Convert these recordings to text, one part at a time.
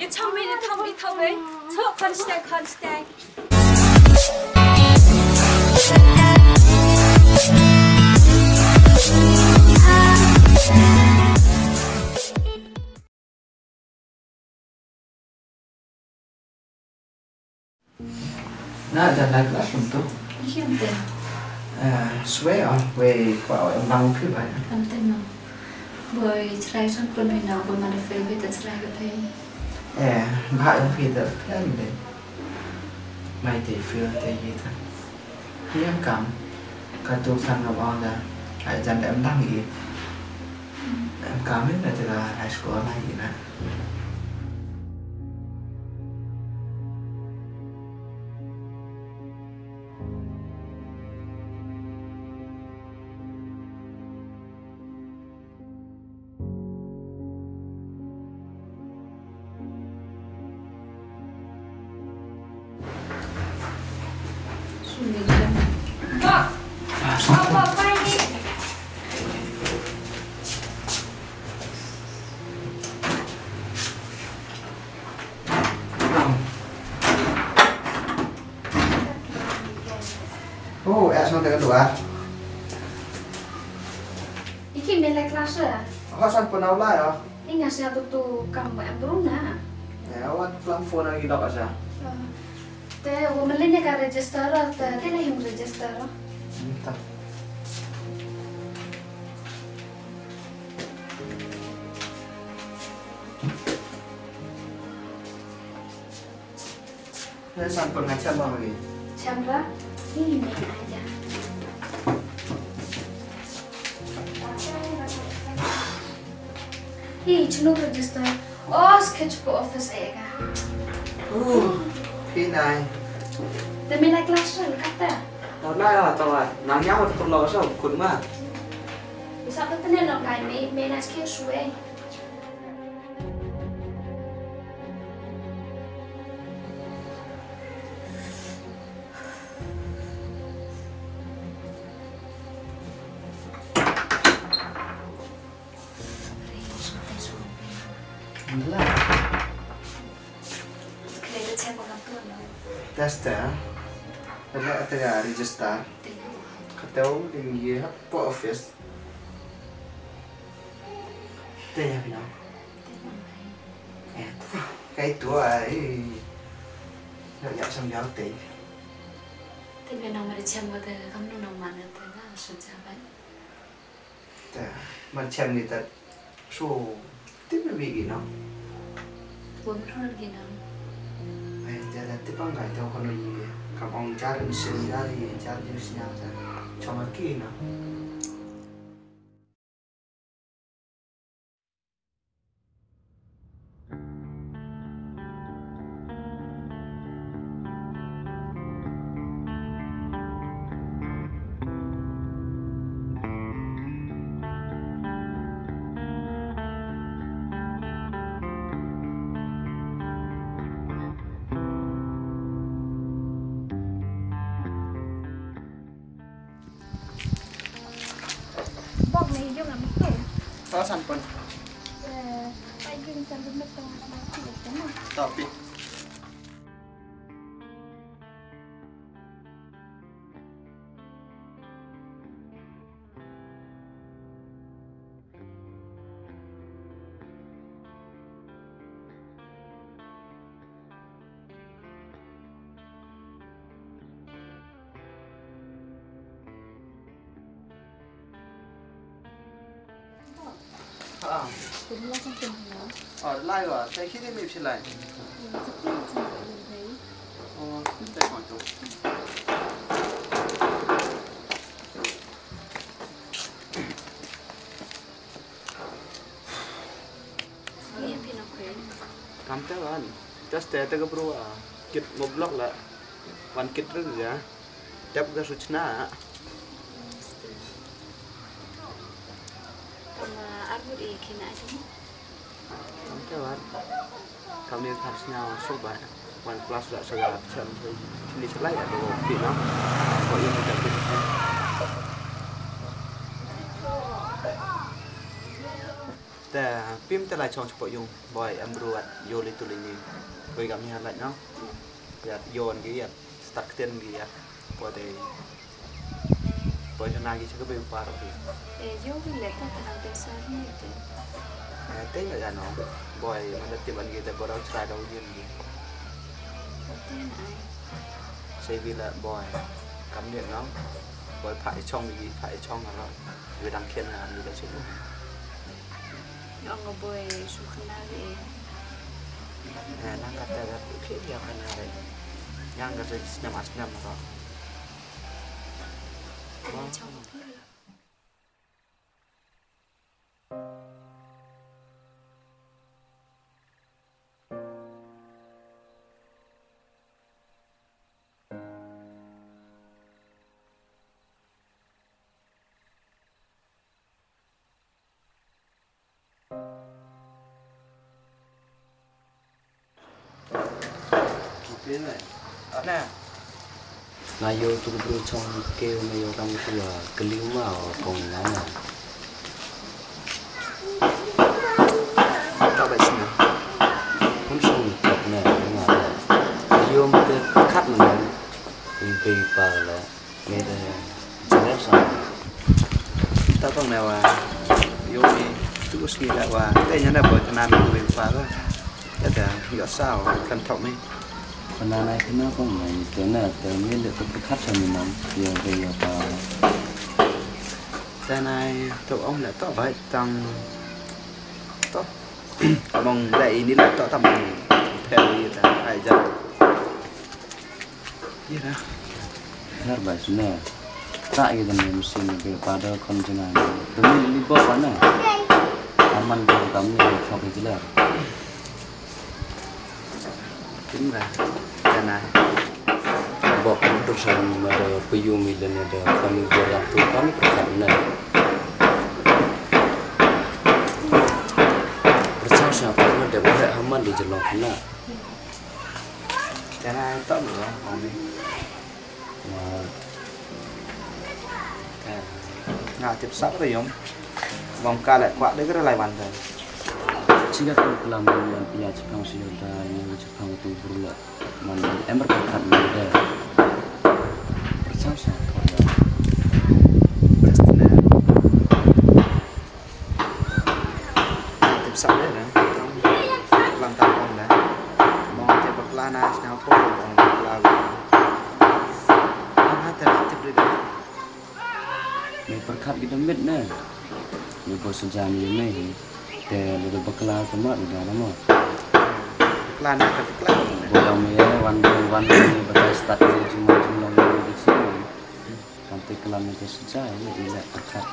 cái trong mình thầm bị thầm ấy chợ con stay Nó là lại classroom tu. Khiêm tiền. Swear về quả ông đăng cứ vậy. Âm tên nào. Bởi trai trong quân hồi nào bởi mà được phê với tật trai cái phê. Bạn cũng phi tật thế gì đấy. Mày thì phiêu thế gì thật. Hiếm cảm. Cả tụi thằng ngọc on ra. Hãy dành để em đăng ý. Em cảm biết là từ là high school này gì nè. Xong tới cái đồ à? Iki melek kelas ya? Họ sang pun nào lại à? Ini ngasih aku tuh kamu yang Bruna. Awak pelan phone lagi dok aja. Teh, wo melenya ka register atau teh lah yang register? Entah. Ini sampel ngacam apa lagi? Chandra, ini aja. Hi, chunu register. Oh, sketch po office ega. Khi này. Teh melek kelas lah kata. Tao lại là tao lại nắng nhau mà không lo sao cuốn mà. Bisa apa teh nang kai me nas ke suwe. Test ya, karena ada register, ketemu tinggi apa office, tanya bina, cái tuổi ấy, nó dạo xong giáo tỷ, thì bên nào mà đi xem vào thì không được nồng mặn thì nó sụt ra vậy, mà xem người ta số tiếp là vì gì nó, buồn hơn gì nào. Jadi tipe nggak tahu kalau ini kamu cari sendiri cari siapa cuma kina. Có sampun. Paging sambil metong mati itu. Tapi. Cũng là trong tình nó. Lại rồi, thấy khi đi mịp xin lại. Đây hỏi tôi. Kamu tahu kan? Just tete ke bro, kit ngoblok lah, one kit terus ya. Tiap ke sucna. Aku di kena aja. Kamu tahu kan? Kami harusnya masuk banyak. One plus sudah segala macam. Ini selai ya dulu, final. Kau yang tidak bisa. แต่พิมพ์แต่ละช่องเฉพาะยุงบ่อยอำรวจโยลิตุลินีคุยกับมีอะไรเนาะอยากโยนกี่อยากสตั๊กเต้นกี่อยากพอได้พอจะนากี่ชักก็เป็นปาร์ตี้yo vi le toca la pensar niente เต้นกับน้องบ่อยมันจะติดอันกี่แต่บ่เราใช้เรายืนกี่ใช้วิละบ่อยกำเนิดน้องบ่อยผ่ายช่องกี่ผ่ายช่องอะไรเวลาเขียนงานอยู่แล้วใช่ไหมYang ngeboy suka lagi. Nah, kata oke dia kan ada. Yang ada senam kok. Nè là vô tụi tôi trong kêu mà vô trong cái là cái liu mà còn lá nè tao vậy xin không xong tập nè nhưng mà vô một cái khách mà mình về vào là nghe đây chỉ biết sao tao còn nào vô đi chú có suy lại và đây nhớ là bởi nam mình về phá rồi tất cả hiểu sao cẩn thận đi phần này thì nó cũng này tưởng là tự nhiên được cái khách cho mình nóng giờ về vào đây này tụi ông lại tao vậy tăng tốt mong đây ní là tao tầm theo gì là ai giờ gì đó hết bài số này tại cái đàn em xin về vào đó con trên này tự nhiên đi bỏ quán này ăn đồ tắm này không phải chỉ là chính là đây nàyบอกผมตัวฉันมาเดอไปอยู่มีเดนเดอคำเดียวกับตัวเขาไม่ประกันนะประชาชนเขาไม่ได้บอกให้เขามันดีจะลงขนาด cái này tốt nữa còn đi มา ngà tiếp sắp rồi không vòng ca lại quạ đấy cái lại bàn rồi ชิคกี้พายมันพิจารณาสิเราได้ยังจะทำตัวบุรุษมันเอ็มประกันไม่ได้ประชาชนเขาเนี่ย Prestonnya tiếp sắp đấy nè làm tao còn đấy mong tiếp bậc la na nào thôi còn là anh hát theo tiếp đi đấy มีประคับกินเม็ดแน่มีบทสัญญามีไม่เห็นแต่เราบักลาก็มาอีกแล้วนะมั้ง la na cái la Bolang merah warna ini berkai start dari cuma di sini. Sampai kelam itu saja ini tidak berkat.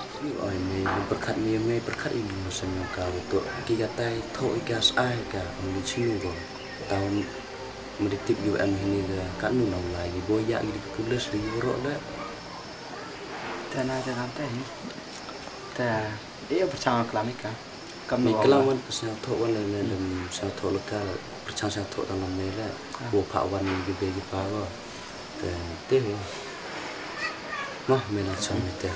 Oh ini berkat ini berkat ini maksudnya kau untuk kita tay thổi gas ai cả di sini rồi. Tahun meditip UM ini kan nung lagi boyak gitu tulis di buruk dah. thế này thế làm thế thế dia bersama kelamika Kami kelawan pasal thổiวันnày đừng sao thổi lực cả ประชาชนทั่วทั้งลำนี้แหละบัวเผาวันนี้กิเบกิฟ้าก็แต่เต้เนาะไม่น่าชมเลยแต่